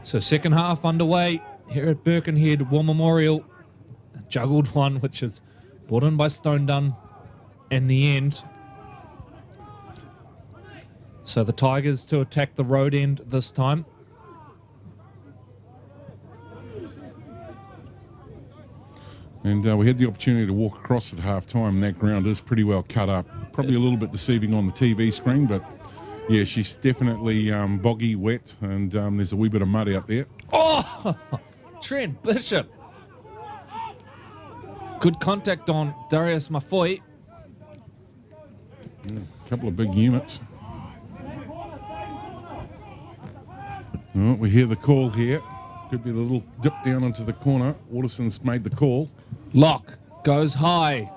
So second half underway here at Birkenhead War Memorial. A juggled one, which is brought in by Stone Dunn in the end. So the Tigers to attack the road end this time. And we had the opportunity to walk across at half-time. That ground is pretty well cut up. Probably a little bit deceiving on the TV screen, but yeah, she's definitely boggy, wet, and there's a wee bit of mud out there. Oh, Trent Bishop. Good contact on Darius Mafoy. A couple of big units. Oh, we hear the call here. Could be a little dip down into the corner. Waterson's made the call. Lock goes high.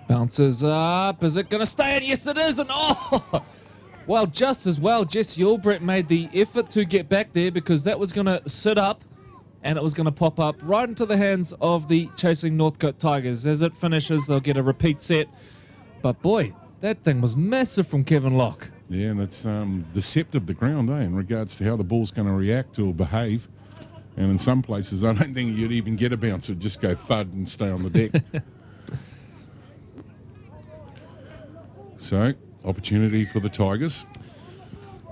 Bounces up. Is it going to stay in? Yes, it is. And oh, well, just as well, Jesse Albrecht made the effort to get back there because that was going to sit up and it was going to pop up right into the hands of the chasing Northcote Tigers. As it finishes, they'll get a repeat set. But boy, that thing was massive from Kevin Locke. Yeah, and it's deceptive, the ground, in regards to how the ball's going to react or behave. And in some places, I don't think you'd even get a bounce. It'd just go thud and stay on the deck. So, opportunity for the Tigers.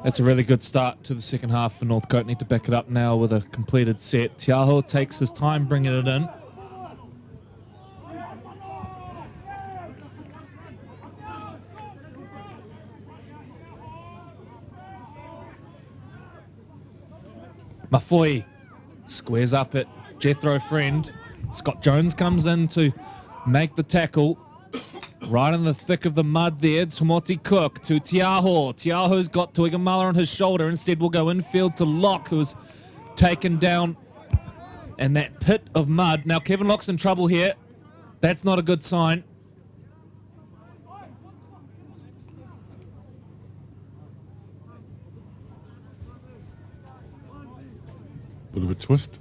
That's a really good start to the second half for Northcote. Need to back it up now with a completed set. Tiaho takes his time bringing it in. Mafoy squares up at Jethro Friend. Scott Jones comes in to make the tackle. Right in the thick of the mud there. Tomoti Cook to Tiaho. Tiaho's got Tuigamala on his shoulder. Instead, will go infield to Locke, who was taken down in that pit of mud. Now, Kevin Locke's in trouble here. That's not a good sign. Bit of a twist.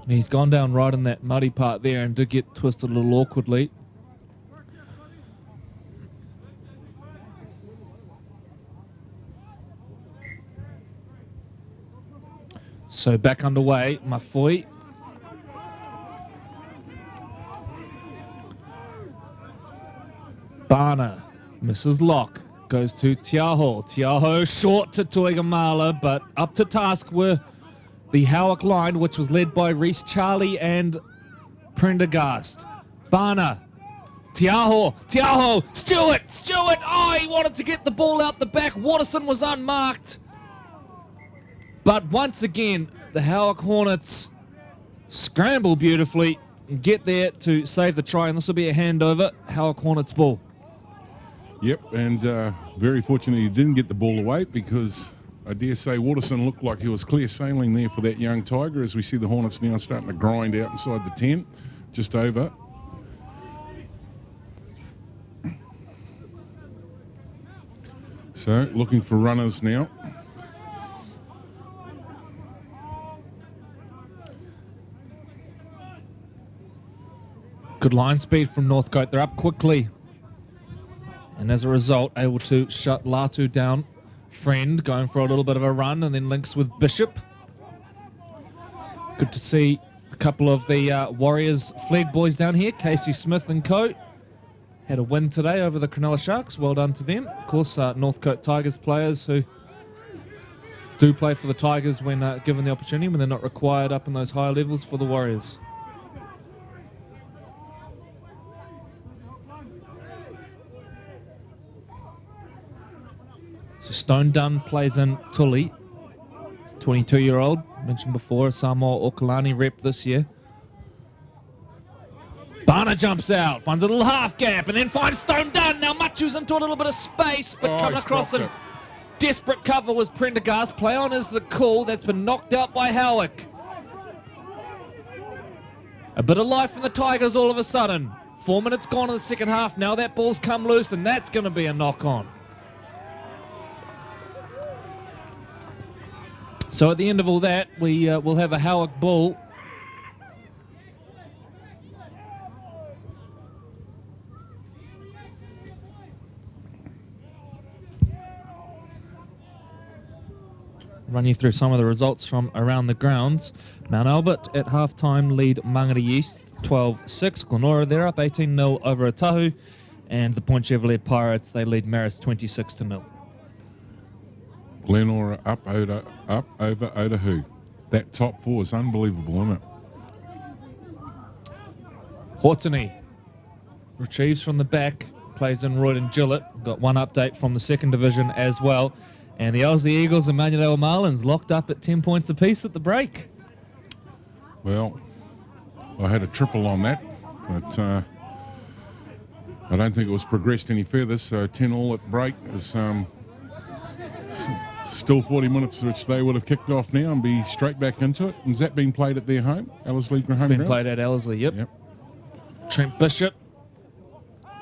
He's gone down right in that muddy part there and did get twisted a little awkwardly. So back underway, Mafoy. Barner misses Locke. Goes to Tiaho. Tiaho short to Tuigamala, but up to task were the Howick line, which was led by Reece Charlie and Prendergast. Barner. Tiaho. Stewart. Oh, he wanted to get the ball out the back. Waterson was unmarked. But once again, the Howick Hornets scramble beautifully and get there to save the try. And this will be a handover. Howick Hornets ball. Yep, and very fortunate he didn't get the ball away because I dare say Waterson looked like he was clear sailing there for that young Tiger as we see the Hornets now starting to grind out inside the 10, just over. So, looking for runners now. Good line speed from Northcote. They're up quickly. And as a result, able to shut Latu down. Friend going for a little bit of a run and then links with Bishop. Good to see a couple of the Warriors flag boys down here. Casey Smith and co. Had a win today over the Cronulla Sharks. Well done to them. Of course, Northcote Tigers players who do play for the Tigers when given the opportunity, when they're not required up in those higher levels for the Warriors. So Stone Dunn plays in Tully. 22-year-old, mentioned before, Samoa Okalani rep this year. Barner jumps out, finds a little half gap, and then finds Stone Dunn. Now Machu's into a little bit of space, but coming across in desperate cover was Prendergast. Play on is the call. That's been knocked out by Howick. A bit of life from the Tigers all of a sudden. 4 minutes gone in the second half. Now that ball's come loose, and that's going to be a knock-on. So at the end of all that, we will have a Howick ball. run you through some of the results from around the grounds. Mount Albert at halftime lead Mangere East 12-6. Glenora, they're up 18-0 over Otahu. And the Point Chevrolet Pirates, they lead Marist 26-0. Glenora up over Otahu. That top four is unbelievable, isn't it? Hortony retrieves from the back, plays in Royd and Gillett. Got one update from the second division as well. And the Aussie Eagles and Manuel Marlins locked up at 10 points apiece at the break. Well, I had a triple on that, but I don't think it was progressed any further. So 10-all at break is still 40 minutes, which they would have kicked off now and be straight back into it. Has that been played at their home, Ellerslie home It's been ground? played at Ellerslie, yep. Trent Bishop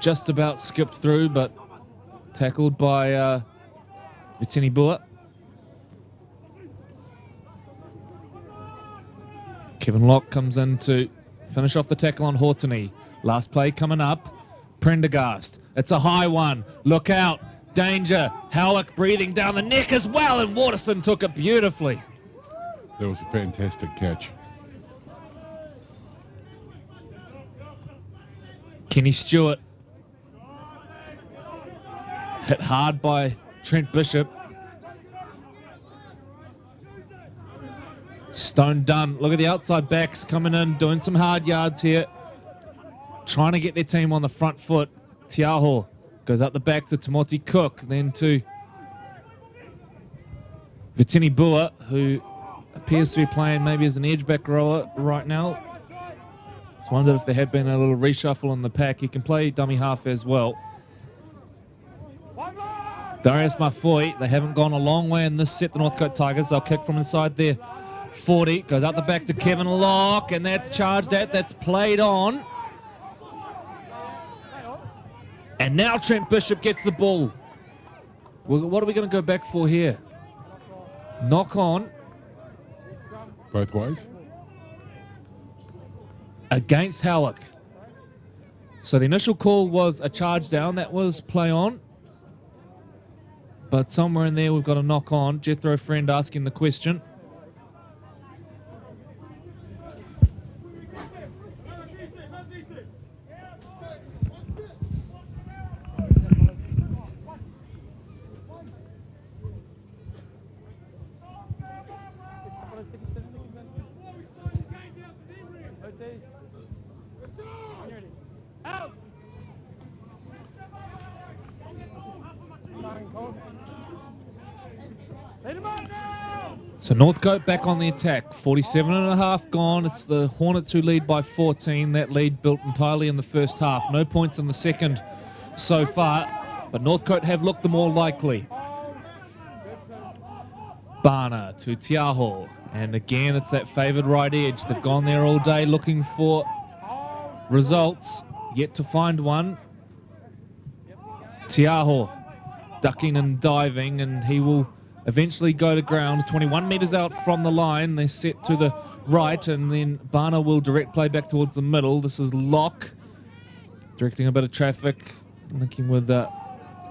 just about skipped through, but tackled by Vitini Bua. Kevin Locke comes in to finish off the tackle on Hortony. Last play coming up. Prendergast. It's a high one. Look out. Danger. Howick breathing down the neck as well, and Waterson took it beautifully. That was a fantastic catch. Kenny Stewart. Hit hard by Trent Bishop. Stone Dunn. Look at the outside backs coming in, doing some hard yards here. Trying to get their team on the front foot. Tiaho goes up the back to Timoti Cook, then to Vitini Bua, who appears to be playing maybe as an edge-back rower right now. Just wondered if there had been a little reshuffle in the pack. He can play dummy half as well. Darius Mafoy, they haven't gone a long way in this set, the Northcote Tigers. They'll kick from inside their 40. Goes up the back to Kevin Locke, and that's charged at. That's played on. And now Trent Bishop gets the ball. Well, what are we going to go back for here? Knock on. Both ways. Against Howick. So the initial call was a charge down. That was play on. But somewhere in there we've got a knock on. Jethro Friend asking the question. So Northcote back on the attack. 47 and a half gone. It's the Hornets who lead by 14. That lead built entirely in the first half. No points in the second so far, but Northcote have looked the more likely. Barner to Tiaho. And again, it's that favoured right edge. They've gone there all day looking for results. Yet to find one. Tiaho ducking and diving, and he will eventually go to ground. 21 metres out from the line. They set to the right, and then Barner will direct play back towards the middle. This is Locke directing a bit of traffic, linking with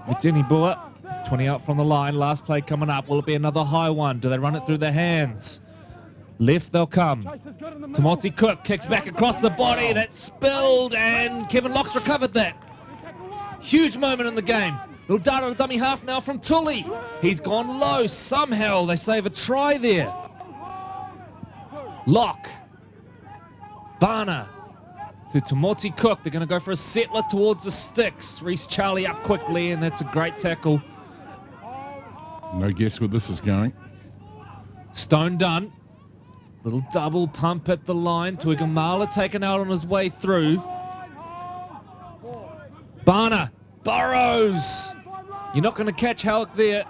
Vitini Bua. 20 out from the line. Last play coming up. Will it be another high one? Do they run it through their hands? Left they'll come. Timoti Cook kicks back across the body. That's spilled, and Kevin Locke's recovered that. Huge moment in the game. Little dart on a dummy half now from Tully. He's gone low. Somehow they save a try there. Locke. Barner to Timoti Cook. They're going to go for a settler towards the sticks. Reece Charlie up quickly, and that's a great tackle. No guess where this is going. Stone Dunn. Little double pump at the line. Tuigamala taken out on his way through. Barner burrows. You're not going to catch Howick there,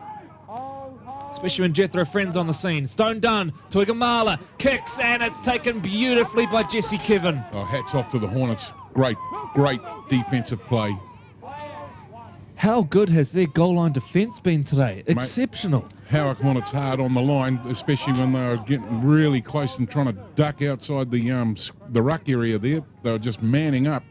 especially when Jethro Friend's on the scene. Stone Dunn, Tuigamala kicks, and it's taken beautifully by Jesse Kevin. Oh, hats off to the Hornets. Great defensive play. How good has their goal line defence been today? Exceptional. Howick Hornets hard on the line, especially when they were getting really close and trying to duck outside the ruck area there. They were just manning up.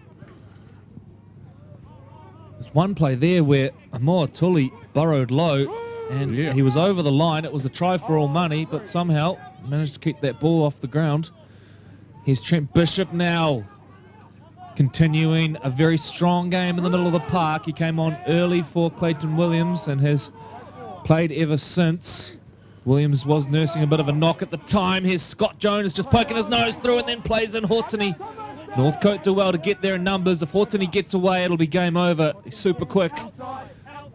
There's one play there where Amoa Tully burrowed low, And Yeah. he was over the line. It was a try for all money, but somehow managed to keep that ball off the ground. Here's Trent Bishop now, continuing a very strong game in the middle of the park. He came on early for Clayton Williams and has played ever since. Williams was nursing a bit of a knock at the time. Here's Scott Jones just poking his nose through and then plays in Hortony. Northcote do well to get there in numbers. If Hortony gets away, it'll be game over. He's super quick.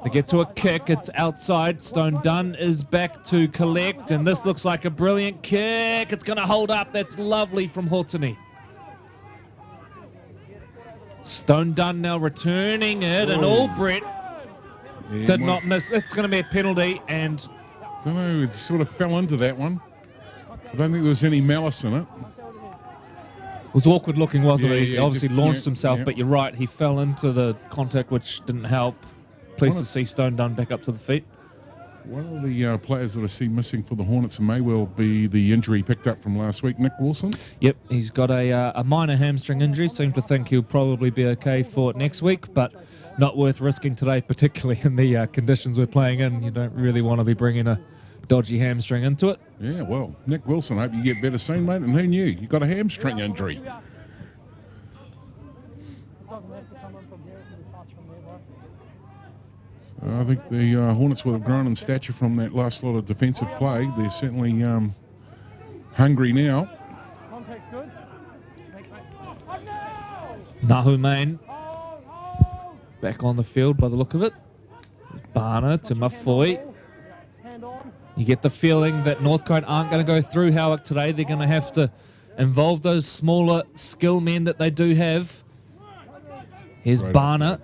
They get to a kick. It's outside. Stone Dunn is back to collect, and this looks like a brilliant kick. It's going to hold up. That's lovely from Hortony. Stone Dunn now returning it, and Albrecht did not miss. It's going to be a penalty, and I don't know, it sort of fell into that one. I don't think there was any malice in it. it was awkward looking, wasn't Yeah, he? He yeah, obviously just- launched yeah, himself, yeah. but you're right. He fell into the contact, which didn't help. Pleased to see Stone Dunn back up to the feet. One of the players that I see missing for the Hornets may well be the injury picked up from last week, Nick Wilson. Yep, he's got a minor hamstring injury. Seem to think he'll probably be okay for next week, but not worth risking today, particularly in the conditions we're playing in. You don't really want to be bringing a dodgy hamstring into it. Yeah, well, Nick Wilson, hope you get better soon, mate. And who knew? You got a hamstring injury. I think the Hornets would have grown in stature from that last lot of defensive play. They're certainly hungry now. Nahu Main back on the field by the look of it. Barner to Mafoy. You get the feeling that Northcote aren't going to go through Howick today. They're going to have to involve those smaller skill men that they do have. Here's Right. Barner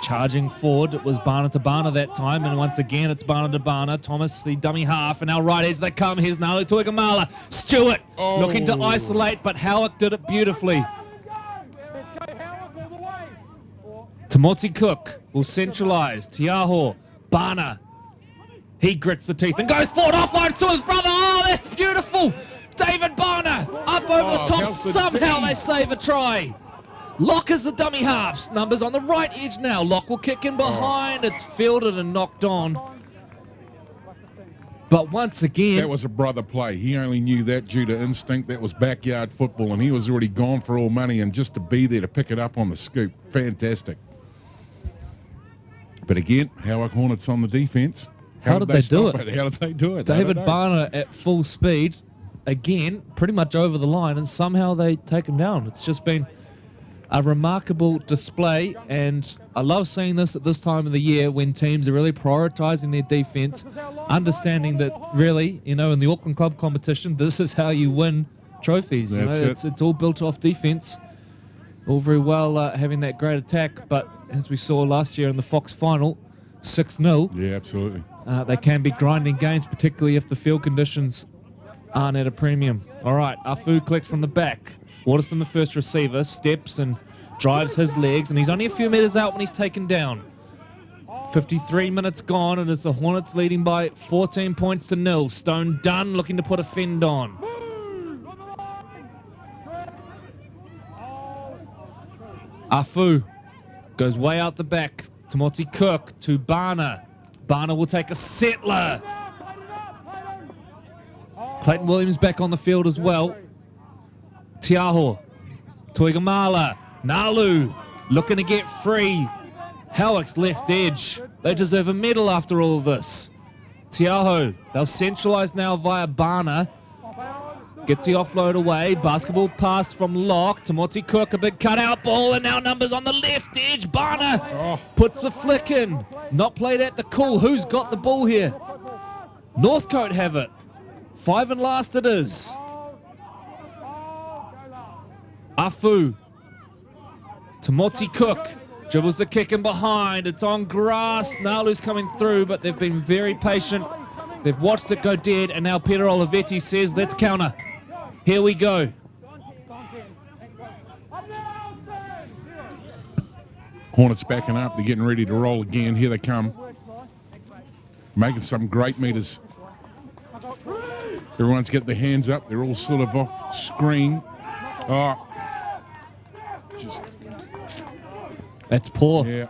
charging forward. It was Barner to Barner that time, and once again it's Barner to Barner. Thomas, the dummy half, and now right edge they come. Here's Nalu Tuigamala. Stewart looking to isolate, but Howick did it beautifully. Tamoti Cook will centralise. Tiaho, Barner. He grits the teeth and goes forward, offloads to his brother. Oh, that's beautiful. David Barner up over the top. how's the Somehow team? they save a try. Locke is the dummy halves. Numbers on the right edge now. Locke will kick in behind. It's fielded and knocked on. But once again, That was a brother play. He only knew that due to instinct. That was backyard football, and he was already gone for all money. And just to be there to pick it up on the scoop, fantastic. But again, Howick Hornets on the defense. How did they do stop it? How did they do it? I David don't know. Barner at full speed, again, pretty much over the line, and somehow they take him down. It's just been a remarkable display, and I love seeing this at this time of the year when teams are really prioritising their defence, understanding that really, in the Auckland Club competition, this is how you win trophies. That's it. It's all built off defence. All very well having that great attack, but as we saw last year in the Fox final, 6-0, Yeah, absolutely. they can be grinding games, particularly if the field conditions aren't at a premium. All right, Afu collects from the back. Waterston, the first receiver, steps and drives his legs, and he's only a few metres out when he's taken down. 53 minutes gone, and it's the Hornets leading by 14 points to 0. Stone Dunn looking to put a fend on. Afu goes way out the back. Tamoti Cook to Barner. Barner will take a settler. Clayton Williams back on the field as well. Tiaho, Tuigamala, Nalu looking to get free. Howick's left edge. They deserve a medal after all of this. Tiaho, they'll centralise now via Barner. Gets the offload away. Basketball pass from Locke. Tamoti Cook, a big cutout ball, and now numbers on the left edge. Barner puts the flick in. Not played at the cool. Who's got the ball here? Northcote have it. 5 and last it is. Afu. Tamoti Cook dribbles the kick in behind. It's on grass. Nalu's coming through, but they've been very patient. They've watched it go dead, and now Peter Olivetti says, let's counter. Here we go. Hornets backing up. They're getting ready to roll again. Here they come. Making some great meters. Everyone's got their hands up. They're all sort of off the screen. Oh. Just, That's poor. yeah.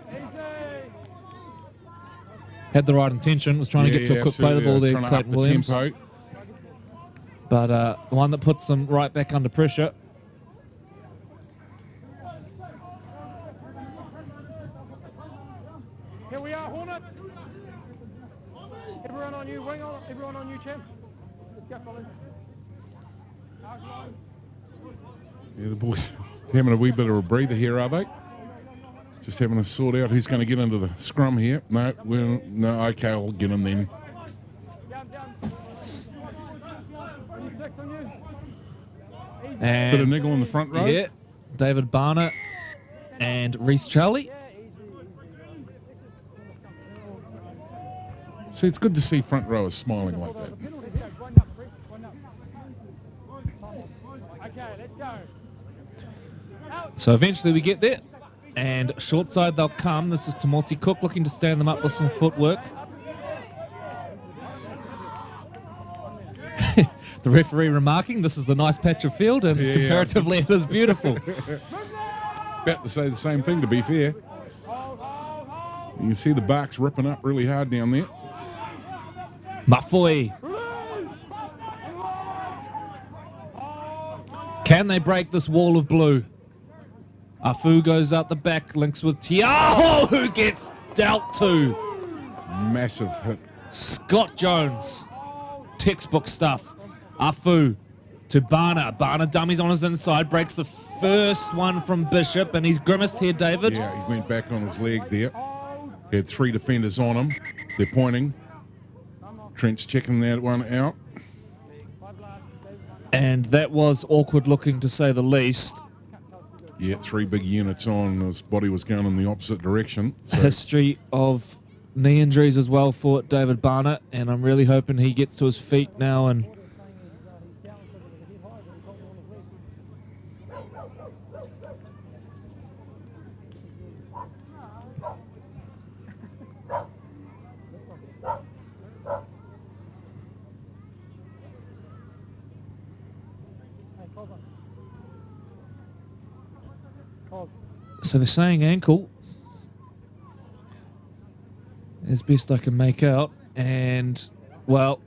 Had the right intention, was trying to get to a quick play the ball there, trying to Clayton up the Williams. tempo. But one that puts them right back under pressure. Here we are, Hornets. Everyone on you, wing on, everyone on you, champ. Let's go, fellas. Yeah, the boys having a wee bit of a breather here, are they? Just having to sort out who's going to get into the scrum here. No, okay, I'll get him then. Down. On you, six, on you. And Bit of niggle in the front row. yeah, David Barnett and Reece Charlie. See, it's good to see front rowers smiling like that. Wind up, Chris, wind up. Okay, let's go. So eventually we get there. And short side they'll come. This is Tamoti Cook looking to stand them up with some footwork. The referee remarking this is a nice patch of field and comparatively it is beautiful. About to say the same thing, to be fair. You can see the barks ripping up really hard down there. Mafoi. Can they break this wall of blue? Afu goes out the back, links with Tiaho, who gets dealt to. Massive hit. Scott Jones. Textbook stuff. Afu to Barna. Barna dummies on his inside, breaks the first one from Bishop, and he's grimaced here, David. Yeah, he went back on his leg there. He had 3 defenders on him. They're pointing. Trent's checking that one out. And that was awkward looking, to say the least. Yeah, 3 big units on. His body was going in the opposite direction. So History of knee injuries as well for David Barnett, and I'm really hoping he gets to his feet now and so they're saying ankle as best I can make out, and well,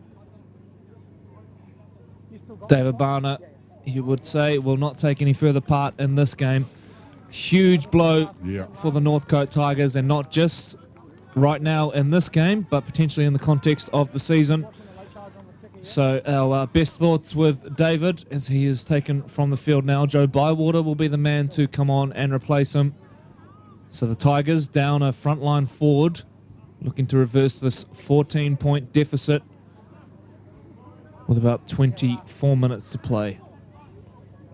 David Barnett, you would say, will not take any further part in this game. Huge blow for the Northcote Tigers, and not just right now in this game, but potentially in the context of the season. So our best thoughts with David as he is taken from the field now. Joe Bywater will be the man to come on and replace him. So the Tigers down a frontline forward, looking to reverse this 14-point deficit with about 24 minutes to play.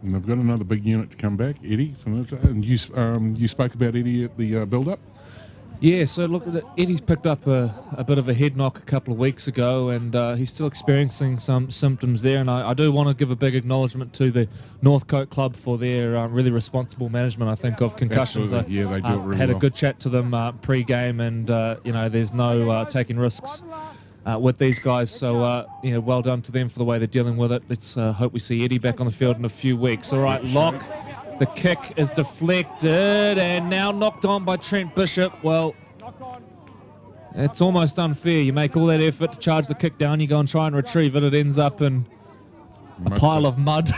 and they've got another big unit to come back, Eddie. And you spoke about Eddie at the build-up. Yeah, so look, Eddie's picked up a bit of a head knock a couple of weeks ago, and he's still experiencing some symptoms there. And I do want to give a big acknowledgement to the Northcote club for their really responsible management, I think, of concussions. Absolutely. Yeah, they do it really had well. a good chat to them pre-game, and there's no taking risks with these guys. So well done to them for the way they're dealing with it. Let's hope we see Eddie back on the field in a few weeks. All right, Locke. The kick is deflected and now knocked on by Trent Bishop. Well, it's almost unfair. You make all that effort to charge the kick down, you go and try and retrieve it. It ends up in a pile of mud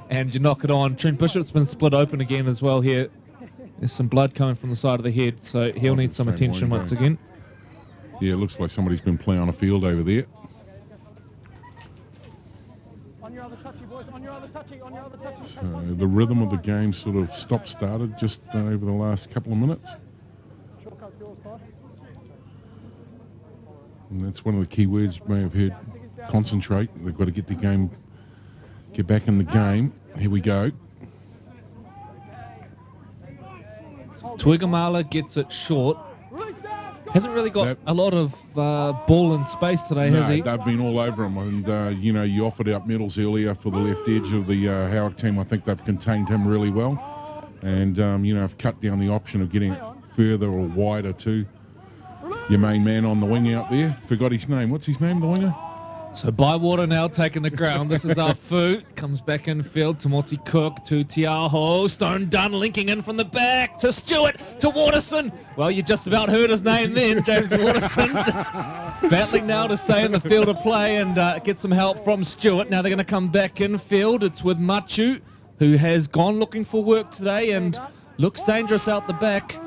and you knock it on. Trent Bishop's been split open again as well here. There's some blood coming from the side of the head, so he'll need some attention once again. Yeah, it looks like somebody's been playing a field over there. So the rhythm of the game sort of stop-started just over the last couple of minutes. And that's one of the key words you may have heard. Concentrate. They've got to get the game, get back in the game. Here we go. Tuigamala gets it short. Hasn't really got a lot of ball in space today, has he? They've been all over him. And, you offered out medals earlier for the left edge of the Howick team. I think they've contained him really well. And, have cut down the option of getting it further or wider to your main man on the wing out there. Forgot his name. What's his name, the winger? So Bywater now taking the ground. This is our foot. Comes back in field to Morty Cook, to Tiaho. Stone Dunn linking in from the back to Stewart, to Waterson. Well, you just about heard his name then, James Waterson. Just battling now to stay in the field of play and get some help from Stewart. Now they're going to come back in field. It's with Machu, who has gone looking for work today and looks dangerous out the back.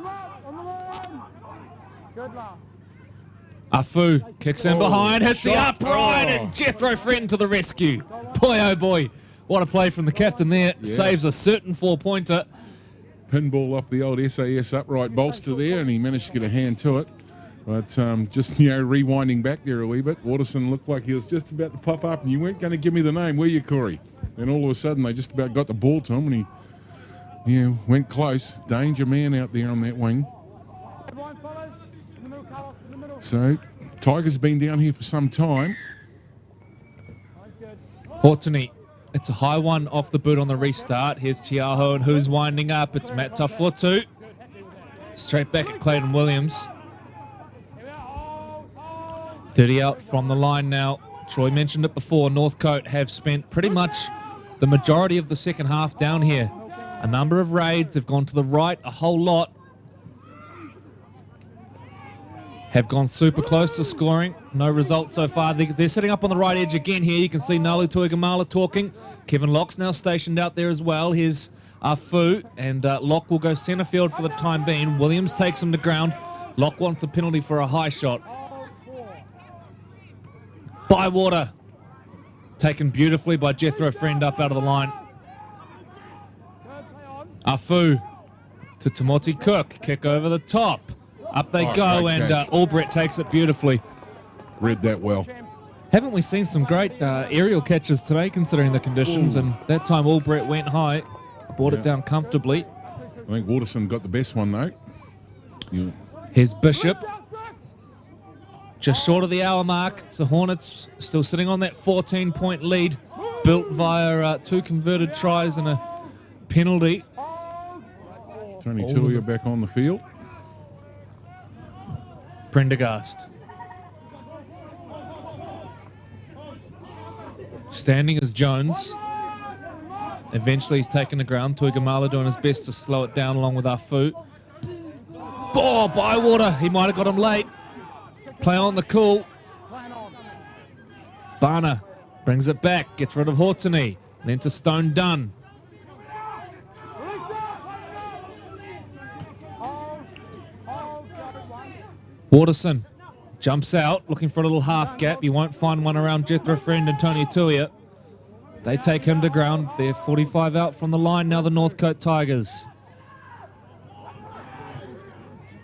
Afu kicks in behind, hits the upright, and Jethro Friend to the rescue. Boy, oh boy, what a play from the captain there. Yeah. Saves a certain four-pointer. Pinball off the old SAS upright bolster there, and he managed to get a hand to it. But just, you know, rewinding back there a wee bit, Waterson looked like he was just about to pop up, and you weren't going to give me the name, were you, Corey? And all of a sudden, they just about got the ball to him, and he went close. Danger man out there on that wing. So, Tiger's been down here for some time. Hortony, it's a high one off the boot on the restart. Here's Tiaho, and who's winding up? It's Matt Tafotu. Straight back at Clayton Williams. 30 out from the line now. Troy mentioned it before. Northcote have spent pretty much the majority of the second half down here. A number of raids have gone to the right, a whole lot. Have gone super close to scoring. No result so far. They're sitting up on the right edge again here. You can see Nalu Tuigamala talking. Kevin Locke's now stationed out there as well. Here's Afu, and Locke will go centre field for the time being. Williams takes him to ground. Locke wants a penalty for a high shot. Bywater taken beautifully by Jethro Friend up out of the line. Afu to Timothy Cook. Kick over the top. Up they go, and Albrecht takes it beautifully. Read that well. Haven't we seen some great aerial catches today, considering the conditions? Ooh. And that time Albrecht went high, brought it down comfortably. I think Waterson got the best one, though. Yeah. Here's Bishop. Just short of the hour mark. It's the Hornets still sitting on that 14-point lead, built via 2 converted tries and a penalty. Tony Tulia back on the field. Prendergast. Standing is Jones. Eventually he's taken the ground. Tuigamala doing his best to slow it down along with Afu. Oh, Bywater. He might have got him late. Play on the cool. Barner brings it back. Gets rid of Hortony. Then to Stone Dunn. Waterson jumps out, looking for a little half gap. He won't find one around Jethro Friend and Tony Tuia. They take him to ground. They're 45 out from the line now, the Northcote Tigers.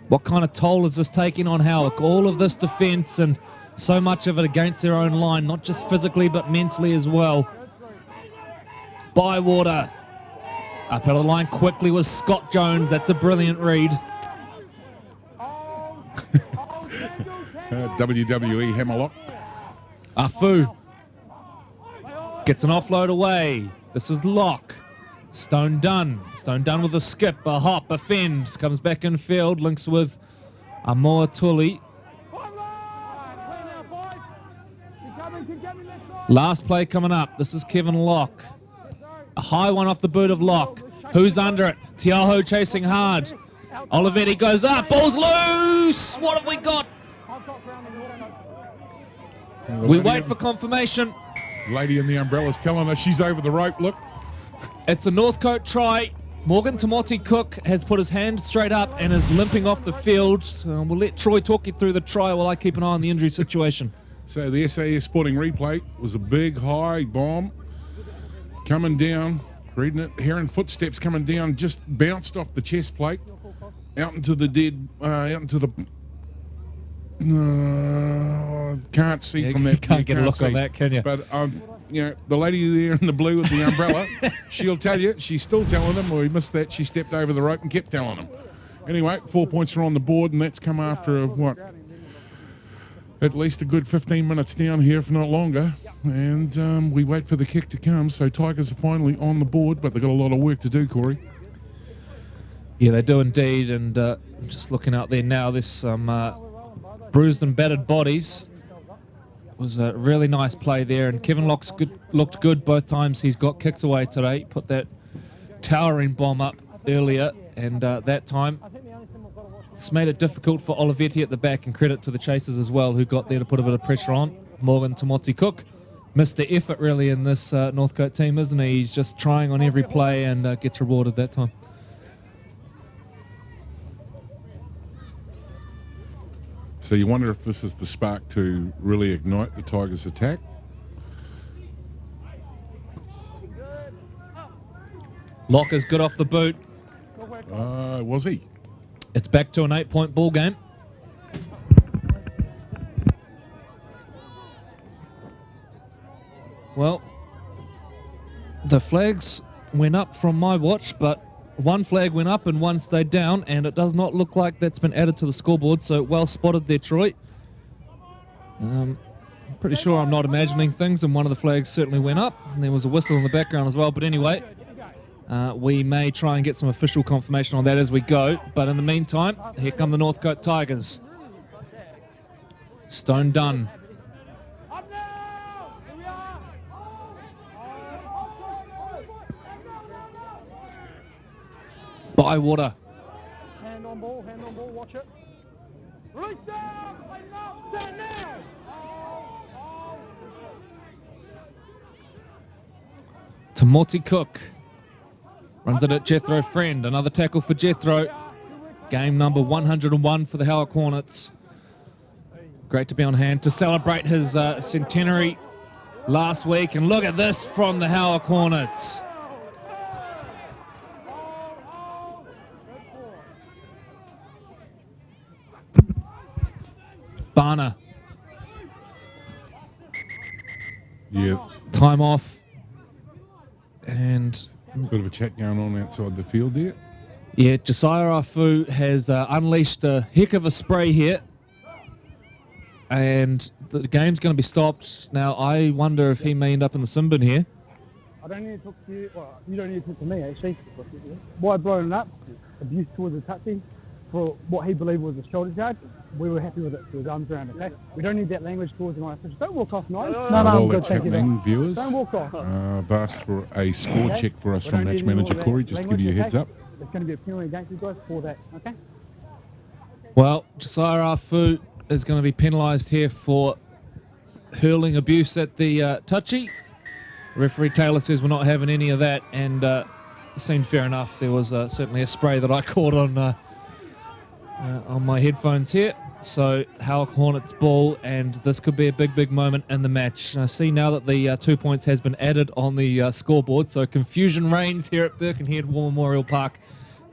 What kind of toll is this taking on Howick? All of this defence and so much of it against their own line, not just physically but mentally as well. Bywater up out of the line quickly was Scott Jones. That's a brilliant read. WWE Hammerlock. Afu gets an offload away. This is Locke. Stone Dunn. Stone Dunn with a skip, a hop, a fend. Comes back in field, links with Amoa Tully. Last play coming up. This is Kevin Locke. A high one off the boot of Locke. Who's under it? Tiaho chasing hard. Olivetti goes up. Ball's loose. What have we got? We wait for confirmation. Lady in the umbrella's telling us she's over the rope. Look. It's a Northcote try. Morgan Timothy Cook has put his hand straight up and is limping off the field. We'll let Troy talk you through the try while I keep an eye on the injury situation. So the SAS Sporting replay was a big high bomb coming down. Reading it, hearing footsteps coming down, just bounced off the chest plate out into the can't see from that. You can't get a look on that, can you? But the lady there in the blue with the umbrella, she'll tell you. She's still telling them. Well, we missed that. She stepped over the rope and kept telling them. Anyway, 4 points are on the board, and that's come after at least a good 15 minutes down here, if not longer. And we wait for the kick to come. So Tigers are finally on the board, but they've got a lot of work to do, Corey. Yeah, they do indeed. And I'm just looking out there now. There's some bruised and battered bodies. was a really nice play there, and Kevin looked good both times he's got kicks away today. He put that towering bomb up earlier, and that time it's made it difficult for Olivetti at the back, and credit to the chasers as well, who got there to put a bit of pressure on. Morgan Tamoti Cook missed the effort really in this Northcote team, isn't he? He's just trying on every play and gets rewarded that time. So you wonder if this is the spark to really ignite the Tigers' attack. Locker's good off the boot. Was he? It's back to an 8-point ball game. Well, the flags went up from my watch, but one flag went up and one stayed down, and it does not look like that's been added to the scoreboard, so well spotted there, Troy. I'm pretty sure I'm not imagining things, and one of the flags certainly went up, and there was a whistle in the background as well, but anyway, we may try and get some official confirmation on that as we go, but in the meantime, here come the Northcote Tigers. Stone done. Bywater. Hand on ball, watch it. Release down, play now, stand now. Tamoti Cook runs it at Jethro Friend. Another tackle for Jethro. Game number 101 for the Howick Hornets. Great to be on hand to celebrate his centenary last week. And look at this from the Howick Hornets. Barner. Yeah. Time off. And Bit of a chat going on outside the field there. yeah, Josiah Afu has unleashed a heck of a spray here. And the game's going to be stopped. Now, I wonder if he may end up in the sin bin here. I don't need to talk to you, well, you don't need to talk to me actually. Why blowing it up? Abuse towards the touchy for what he believed was a shoulder charge. We were happy with it, with arms around it. Okay? We don't need that language towards my officials. Don't walk off, no. No, While that's happening, viewers, Don't walk off. I've asked for a score check for us from match manager Corey, just to give you a heads up. There's going to be a penalty against you guys for that, okay? Well, Josiah Afu is going to be penalised here for hurling abuse at the touchy. Referee Taylor says we're not having any of that, and seemed fair enough. There was certainly a spray that I caught on my headphones here. So Howick Hornets ball, and this could be a big moment in the match. I see now that the 2 points has been added on the scoreboard, so confusion reigns here at Birkenhead War Memorial Park.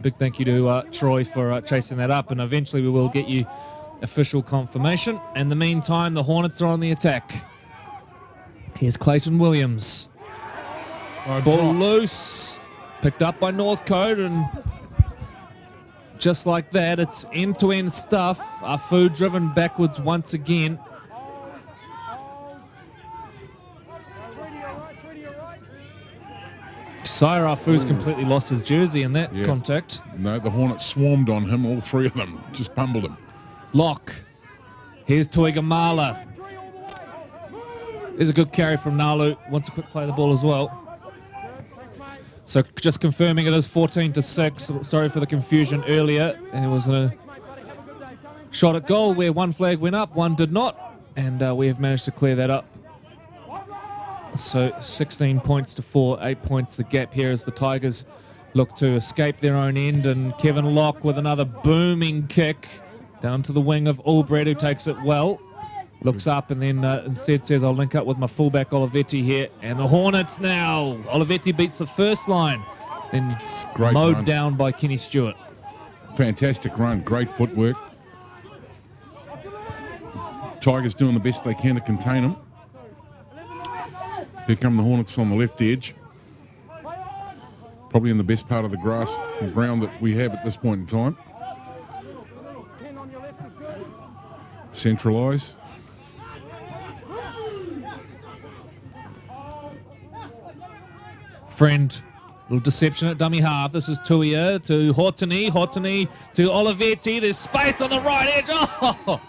Big thank you to Troy for chasing that up, and eventually we will get you official confirmation. In the meantime, the Hornets are on the attack. Here's Clayton Williams. Ball loose, picked up by Northcote, and just like that, it's end-to-end stuff. Afu driven backwards once again. Sire Afu's completely lost his jersey in that contact. No, the Hornets swarmed on him, all three of them, just pummeled him. Lock. Here's Tuigamala. There's a good carry from Nalu. Wants a quick play of the ball as well. So just confirming it is 14-6. Sorry for the confusion earlier. There was a shot at goal where one flag went up, one did not, and we have managed to clear that up. So 16 points to 4, 8 points the gap here as the Tigers look to escape their own end, and Kevin Locke with another booming kick down to the wing of Albrecht, who takes it well. Looks up and then instead says, I'll link up with my fullback Olivetti here. And the Hornets now. Olivetti beats the first line. Then Great mowed run. down by Kenny Stewart. Fantastic run, great footwork. Tigers doing the best they can to contain them. Here come the Hornets on the left edge. Probably in the best part of the grass and ground that we have at this point in time. Centralise. Friend, little deception at dummy half. This is Tuia to Hortony to Olivetti. There's space on the right edge. Oh!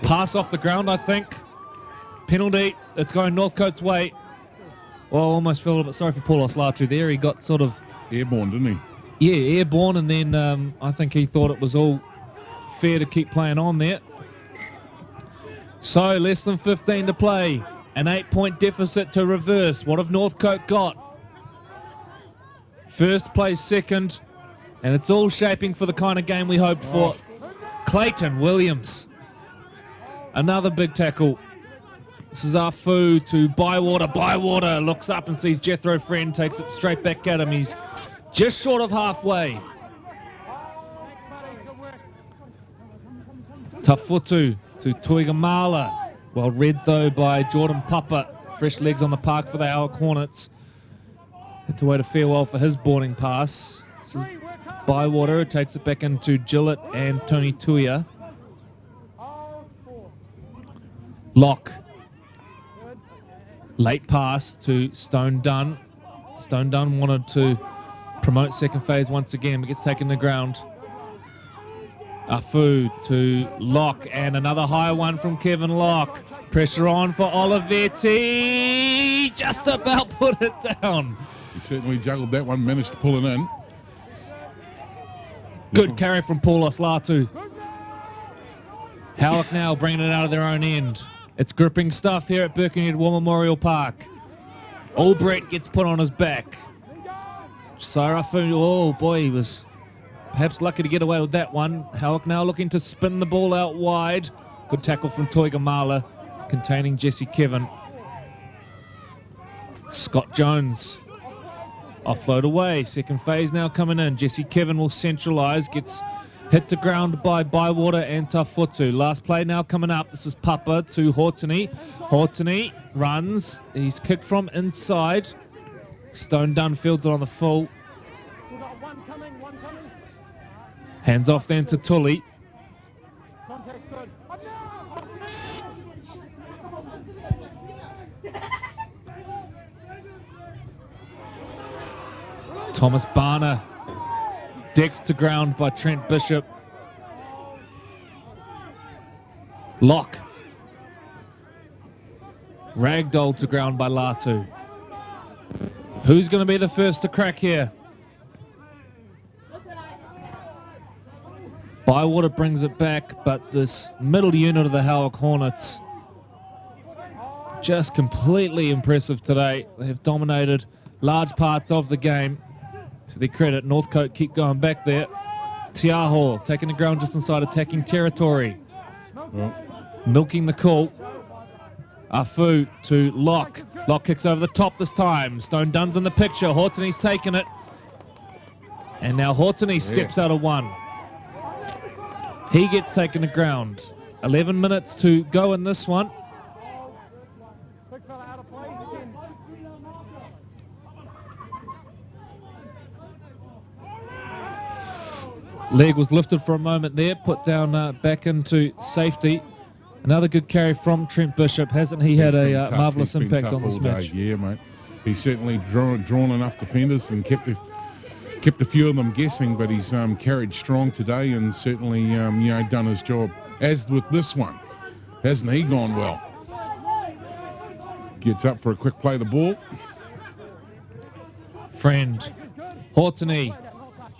Pass off the ground, I think. Penalty. It's going Northcote's way. Well, I almost feel a little bit sorry for Paul Oslatu there. He got sort of... Airborne, didn't he? Yeah, airborne, and then I think he thought it was all fair to keep playing on there. So, less than 15 to play. An 8-point deficit to reverse. What have Northcote got? First place second, and it's all shaping for the kind of game we hoped for. Clayton Williams. Another big tackle. This is Afu to Bywater. Bywater looks up and sees Jethro Friend, takes it straight back at him. He's just short of halfway. Tafutu to Tuigamala. Well read though by Jordan Papa. Fresh legs on the park for the Howick Hornets. Had to wait a farewell for his boarding pass. This is Bywater. It takes it back into Gillett and Tony Tuia. Lock. Late pass to Stone Dunn. Stone Dunn wanted to promote second phase once again, but gets taken to ground. Afu to Locke, and another high one from Kevin Locke. Pressure on for Olivetti. Just about put it down. He certainly juggled that one, managed to pull it in. Good carry from Paul Oslatu. Howick now bringing it out of their own end. It's gripping stuff here at Birkenhead War Memorial Park. Albrecht gets put on his back. Sarafu, oh boy, he was perhaps lucky to get away with that one. Howick now looking to spin the ball out wide. Good tackle from Toigamala, containing Jesse Kevin. Scott Jones. Offload away. Second phase now coming in. Jesse Kevin will centralise. Gets hit to ground by Bywater and Tafutu. Last play now coming up. This is Papa to Hortony. Hortony runs. He's kicked from inside. Stone Dunn fields it on the full. Hands off then to Tully. Thomas Barner decked to ground by Trent Bishop. Lock. Ragdoll to ground by Latu. Who's going to be the first to crack here? Bywater brings it back, but this middle unit of the Howick Hornets just completely impressive today. They have dominated large parts of the game. To their credit, Northcote keep going back there. Tiaho taking the ground just inside attacking territory. Milking the call. Afu to Locke. Locke kicks over the top this time. Stone Dunn's in the picture. Hortony's taken it. And now Hortony steps out of one. He gets taken to ground. 11 minutes to go in this one. Leg was lifted for a moment there, put down back into safety. Another good carry from Trent Bishop. Hasn't he had a marvellous impact on this match? Yeah, mate. He's certainly drawn enough defenders and kept a few of them guessing, but he's carried strong today and certainly done his job. As with this one, hasn't he gone well? Gets up for a quick play of the ball. Friend. Hortony.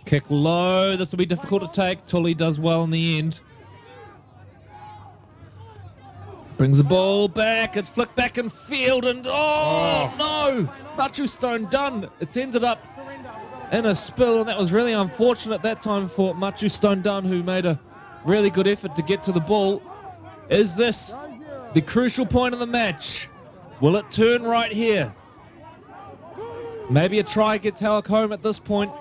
Kick low. This will be difficult to take. Tully does well in the end. Brings the ball back. It's flicked back in field and no! Machu Stone Dunn. It's ended up in a spill, and that was really unfortunate that time for Machu Stone Dunn, who made a really good effort to get to the ball. Is this the crucial point of the match? Will it turn right here? Maybe a try gets Howick home at this point.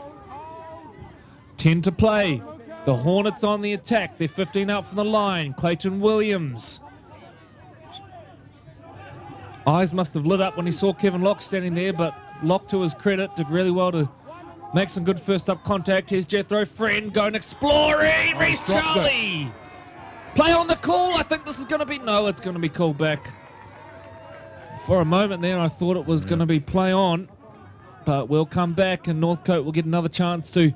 10 to play. The Hornets on the attack. They're 15 out from the line. Clayton Williams. Eyes must have lit up when he saw Kevin Locke standing there, but Locke, to his credit, did really well to make some good first up contact. Here's Jethro Friend going exploring. Reece Charlie. Play on the call. I think this is going to be... No, it's going to be called back. For a moment there, I thought it was going to be play on, but we'll come back and Northcote will get another chance to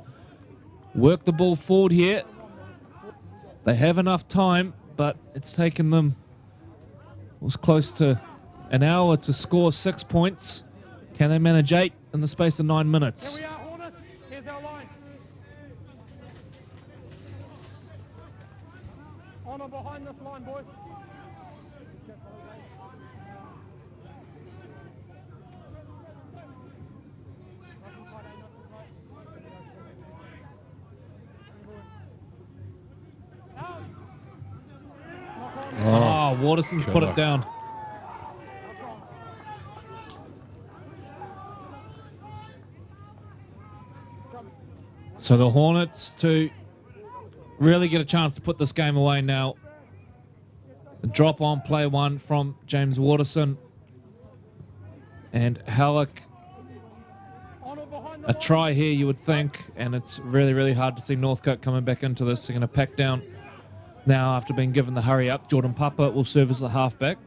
work the ball forward here. They have enough time. but it's taken them, it was close to an hour to score 6 points. Can they manage 8 in the space of 9 minutes? Here we are, Hornets. Here's our line. On or behind this line, boys. Oh, Waterson's put killer. it down. So the Hornets to really get a chance to put this game away now. A drop on play 1 from James Waterson. And Howick, a try here you would think, and it's really, really hard to see Northcote coming back into this. They're going to pack down now after being given the hurry up. Jordan Papa will serve as the halfback.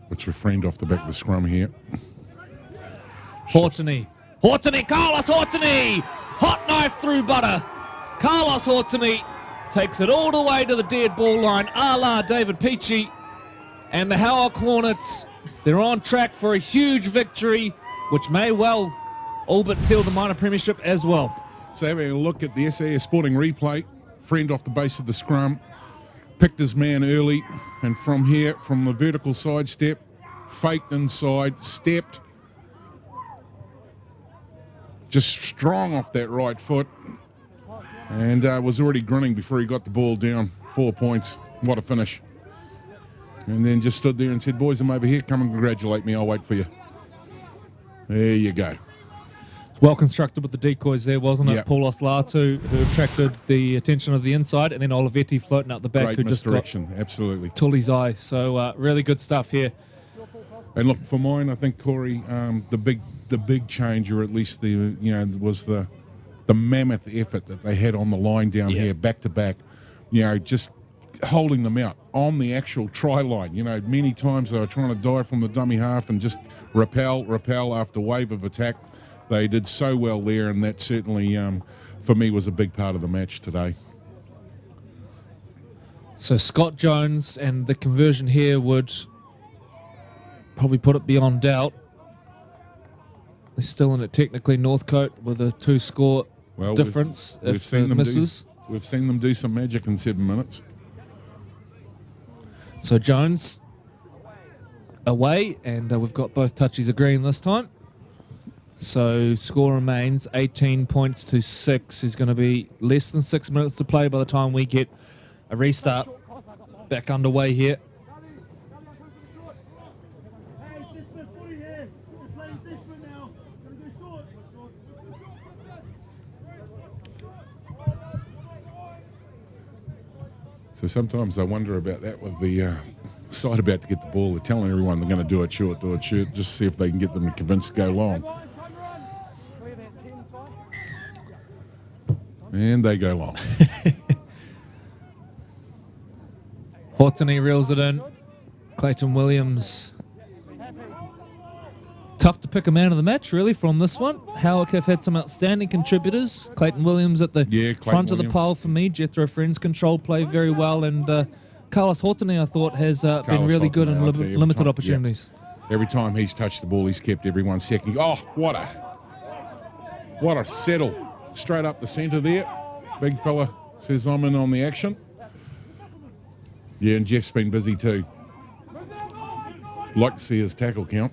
Which we framed off the back of the scrum here. Hortony, Carlos Hortony! Hot knife through butter. Carlos Hortony takes it all the way to the dead ball line, a la David Peachy. And the Howick Hornets, they're on track for a huge victory, which may well all but seal the minor premiership as well. So having a look at the SAS Sporting replay, friend off the base of the scrum, picked his man early, and from here, from the vertical side step, faked inside, stepped, just strong off that right foot, and was already grinning before he got the ball down. 4 points. What a finish. And then just stood there and said, boys, I'm over here. Come and congratulate me. I'll wait for you. There you go. Well constructed with the decoys there, wasn't it? Yep. Paulos Latu, who attracted the attention of the inside, and then Olivetti floating out the back, Great who just got misdirection. Absolutely. Tully's eye. So really good stuff here. And look, for mine, I think, Corey, the big change, or at least was the mammoth effort that they had on the line down here, back to back. Just holding them out on the actual try line. Many times they were trying to dive from the dummy half and just repel after wave of attack. They did so well there, and that certainly, for me, was a big part of the match today. So Scott Jones, and the conversion here would probably put it beyond doubt. They're still in it technically, Northcote, with a 2-score difference. We've seen them misses. We've seen them do some magic in 7 minutes. So Jones away, and we've got both touchies agreeing this time. So score remains 18 points to 6. Is going to be less than 6 minutes to play by the time we get a restart back underway here. So sometimes I wonder about that with the side about to get the ball. They're telling everyone they're going to do it short, just see if they can get them convinced to go long. And they go long. Hortony reels it in. Clayton Williams. Tough to pick a man of the match, really, from this one. Howick have had some outstanding contributors. Clayton Williams at the front of the pile for me. Jethro Friends control play very well. And Carlos Hortony, I thought, has been really good in limited opportunities. Yeah. Every time he's touched the ball, he's kept everyone second. Oh, what a settle. Straight up the centre there. Big fella says, I'm in on the action. Yeah, and Jeff's been busy too. Like to see his tackle count.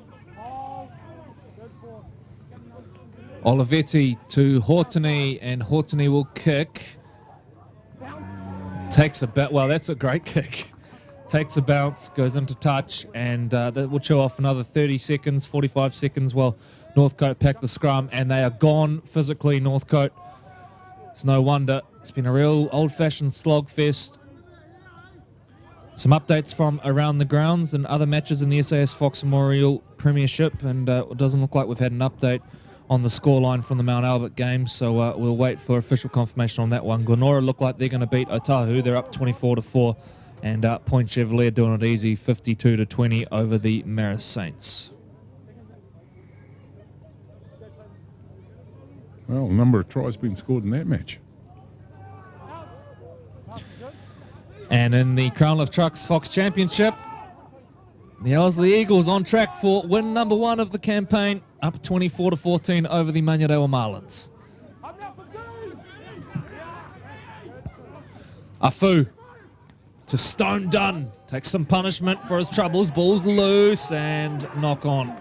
Olivetti to Hortony, and Hortony will kick. Takes a bounce. Well, that's a great kick. Takes a bounce, goes into touch, and that will show off another 30 seconds, 45 seconds while Northcote pack the scrum, and they are gone physically, Northcote. It's no wonder. It's been a real old-fashioned slog fest. Some updates from around the grounds and other matches in the SAS Fox Memorial Premiership, and it doesn't look like we've had an update on the scoreline from the Mount Albert game, so we'll wait for official confirmation on that one. Glenora look like they're going to beat Otahu. They're up 24-4, and Point Chevalier doing it easy, 52-20 over the Marist Saints. Well, a number of tries been scored in that match. And in the Crown of Trucks Fox Championship, the Ellerslie Eagles on track for win number 1 of the campaign, up 24-14 over the Manurewa Marlins. Afu to Stone Dunn, takes some punishment for his troubles, ball's loose and knock on.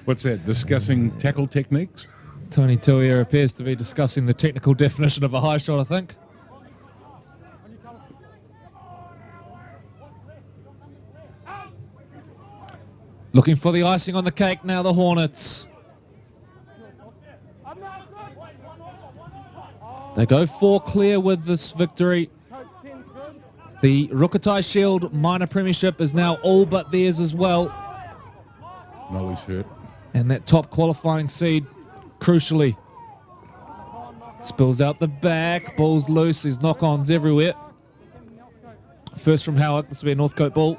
What's that? Discussing tackle techniques? Tony Tuia appears to be discussing the technical definition of a high shot, I think. Looking for the icing on the cake now, the Hornets. They go 4 clear with this victory. The Rukatai Shield Minor Premiership is now all but theirs as well. Nolly's hurt. And that top qualifying seed, crucially, spills out the back, ball's loose, there's knock-ons everywhere. First from Howick, this will be a Northcote ball.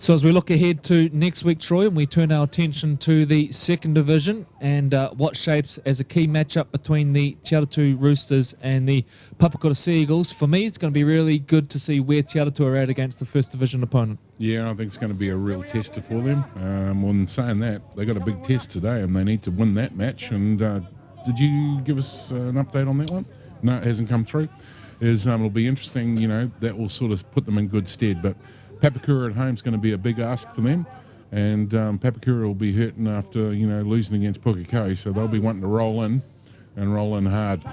So as we look ahead to next week, Troy, and we turn our attention to the second division and what shapes as a key matchup between the Te Atatū Roosters and the Papakura Sea Eagles, for me it's going to be really good to see where Te Atatū are at against the first division opponent. Yeah, I think it's going to be a real tester for them. When saying that, they got a big test today and they need to win that match. And did you give us an update on that one? No, it hasn't come through. It'll be interesting, that will sort of put them in good stead. But Papakura at home is going to be a big ask for them, and Papakura will be hurting after losing against Pukekohe, so they'll be wanting to roll in hard.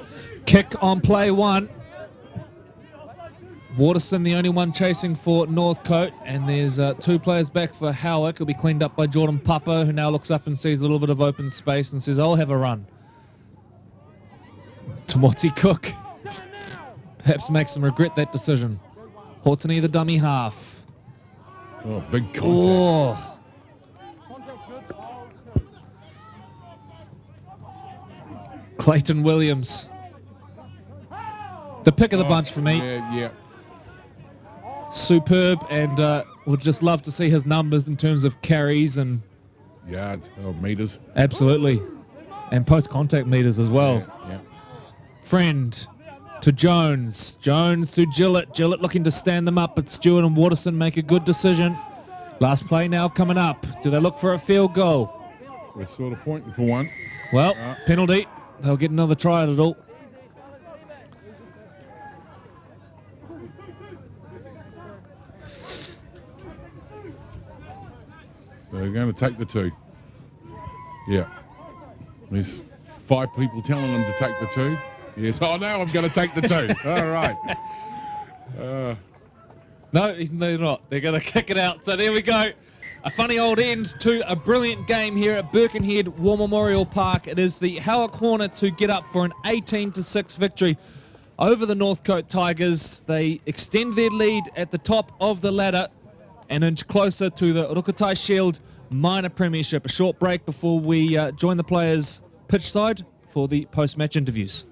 Kick on play 1. Waterson the only one chasing for Northcote, and there's 2 players back for Howick. It'll be cleaned up by Jordan Papa, who now looks up and sees a little bit of open space and says, I'll have a run. Tamoti Cook perhaps makes him regret that decision. Hortony the dummy half. Oh, big contact. Oh. Clayton Williams. The pick of the bunch for me. Yeah. Superb, and would just love to see his numbers in terms of carries and... yards, meters. Absolutely. And post-contact meters as well. Yeah. Friend to Jones. Jones to Gillett. Gillett looking to stand them up, but Stewart and Waterson make a good decision. Last play now coming up. Do they look for a field goal? We're sort of pointing for one. Well, penalty. They'll get another try at it all. They're going to take the 2. Yeah. There's 5 people telling them to take the 2. Yes. Oh, now I'm going to take the 2. All right. No, they're not. They're going to kick it out. So there we go. A funny old end to a brilliant game here at Birkenhead War Memorial Park. It is the Howick Hornets who get up for an 18-6 victory over the Northcote Tigers. They extend their lead at the top of the ladder and inch closer to the Rukatai Shield Minor Premiership. A short break before we join the players pitch side for the post-match interviews.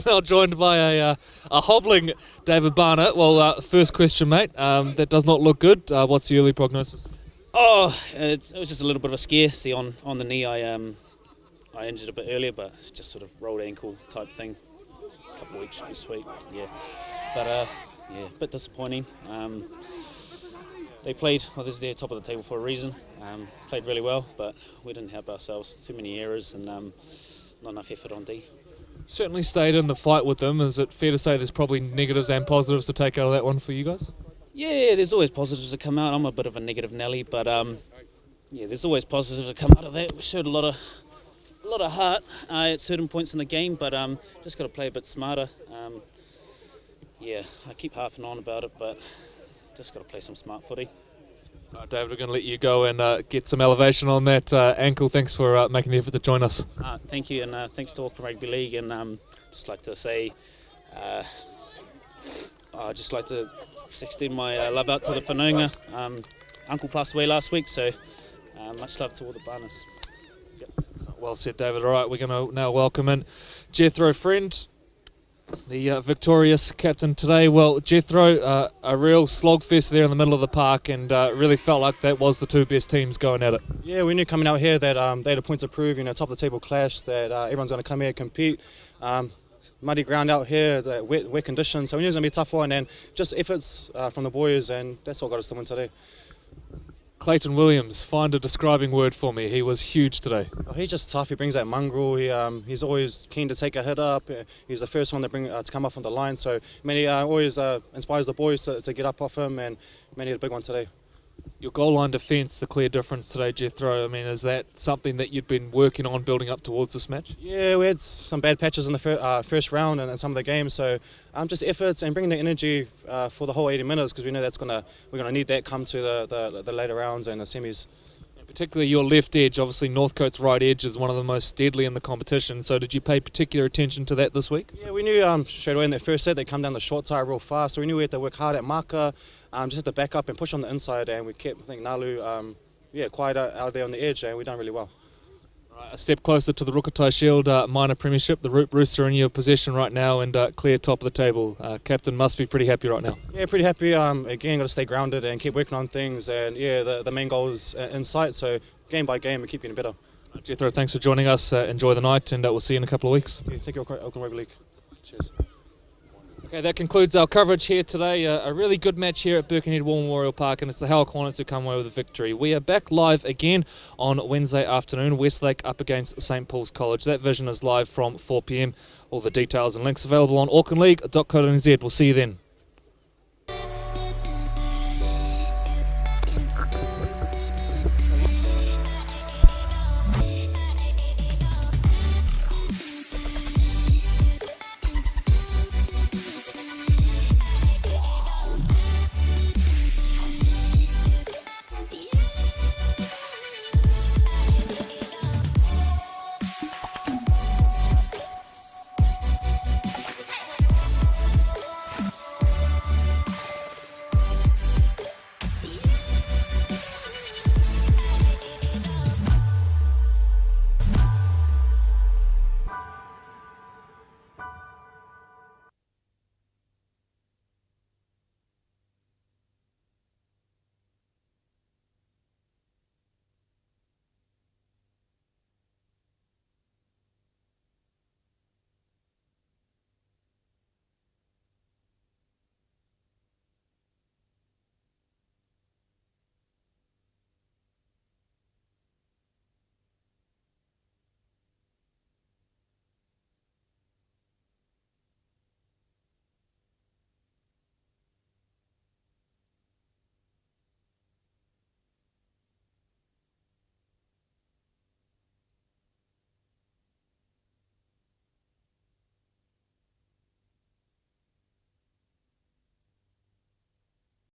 Now joined by a hobbling David Barnett. Well, first question, mate. That does not look good. What's the early prognosis? Oh, it was just a little bit of a scare. See, on the knee, I injured a bit earlier, but it's just sort of rolled ankle type thing. A couple of weeks should be sweet, yeah. But yeah, a bit disappointing. They played, well, they're top of the table for a reason. Played really well, but we didn't help ourselves. Too many errors and not enough effort on D. Certainly stayed in the fight with them. Is it fair to say there's probably negatives and positives to take out of that one for you guys? Yeah, there's always positives that come out. I'm a bit of a negative Nelly, but yeah, there's always positives that come out of that. We showed a lot of heart at certain points in the game, but just got to play a bit smarter. Yeah, I keep harping on about it, but just got to play some smart footy. David, we're going to let you go and get some elevation on that ankle. Thanks for making the effort to join us. Thank you, and thanks to Auckland Rugby League. And just like to say, I'd just like to extend my love out to the whanaunga. Uncle passed away last week, so much love to all the Barnas. Yep. Well said, David. All right, we're going to now welcome in Jethro Friend, the victorious captain today. Well, Jethro, a real slogfest there in the middle of the park, and really felt like that was the two best teams going at it. Yeah, we knew coming out here that they had a point to prove, top of the table clash, that everyone's going to come here and compete. Muddy ground out here, the wet conditions, so we knew it was going to be a tough one, and just efforts from the boys, and that's what got us to win today. Clayton Williams, find a describing word for me. He was huge today. Oh, he's just tough. He brings that mongrel. He's always keen to take a hit up. He's the first one to come up on the line. So he always inspires the boys to get up off him, and he had a big one today. Your goal line defence, the clear difference today, Jethro. I mean, is that something that you'd been working on building up towards this match? Yeah, we had some bad patches in the first round and some of the games. So just efforts and bringing the energy for the whole 80 minutes, because we know we're gonna need that come to the later rounds and the semis. And particularly your left edge. Obviously, Northcote's right edge is one of the most deadly in the competition. So did you pay particular attention to that this week? Yeah, we knew straight away in that first set they come down the short side real fast. So we knew we had to work hard at marker. Just had to back up and push on the inside, and we kept, I think, Nalu quiet out there on the edge, and we've done really well. Right, a step closer to the Rukatai Shield minor premiership. The Root Rooster in your possession right now and clear top of the table. Captain must be pretty happy right now. Yeah, pretty happy. Again, got to stay grounded and keep working on things, and yeah, the main goal is in sight, so game by game we keep getting better. Jethro, thanks for joining us. Enjoy the night, and we'll see you in a couple of weeks. Yeah, thank you, Auckland Rugby League. Cheers. Okay, that concludes our coverage here today. A really good match here at Birkenhead War Memorial Park, and it's the Howick Hornets who come away with a victory. We are back live again on Wednesday afternoon, Westlake up against St Paul's College. That vision is live from 4 p.m. All the details and links available on aucklandleague.co.nz. We'll see you then.